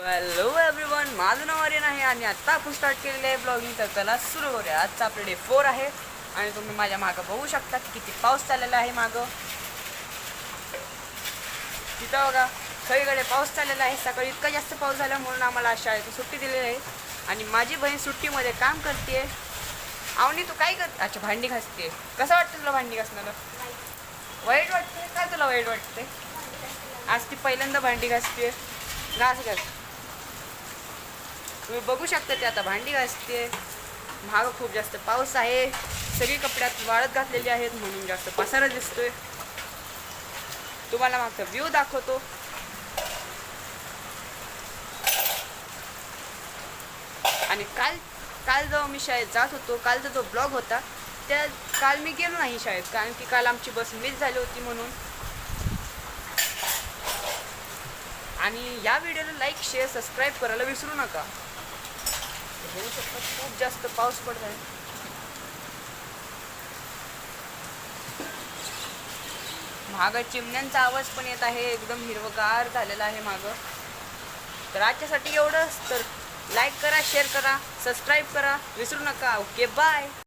Hello everyone, माझं नाव आर्यन आहे आणि आत्ता आपण स्टार्ट केलेलं आहे ब्लॉगिंग. तर चला सुरू करूया. आजचा आपलं डे 4 आहे आणि तुम्ही माझ्या मागं बघू शकता की किती पाऊस चाललेला आहे. मागं तिथं बघा, सगळीकडे पाऊस चाललेला आहे. सकाळी इतका जास्त पाऊस झाला म्हणून आम्हाला आज शाळेतून सुट्टी दिलेली आहे आणि माझी बहीण सुट्टीमध्ये काम करते. आवनी तू काय करते? अच्छा, भांडी घासते. कसं वाटतं तुला भांडी घासणं? वाईट वाटते? काय तुला वाईट वाटते? आज ती पहिल्यांदा भांडी घासते. घास घास. तुम्ही बघू शकता ते आता भांडी घासते. मागं खूप जास्त पाऊस आहे. सगळी कपड्यात वाळत घातलेली आहेत म्हणून जास्त पसारा दिसतोय. तुम्हाला मागचा व्ह्यू दाखवतो. आणि काल जेव्हा मी शाळेत जात होतो, कालचा जो ब्लॉग होता काल मी गेलो नाही शाळेत, कारण की काल आमची बस मिस झाली होती म्हणून. आणि या व्हिडिओला लाईक, शेअर, सबस्क्राईब करायला विसरू नका. बघू शकता खूप जास्त पाऊस पडत आहे. मागं चिमण्यांचा आवाज पण येत आहे. एकदम हिरवगार झालेला आहे मागं. तर आजच्यासाठी एवढंच. तर लाईक करा, शेअर करा, सबस्क्राईब करा विसरू नका. Okay, bye.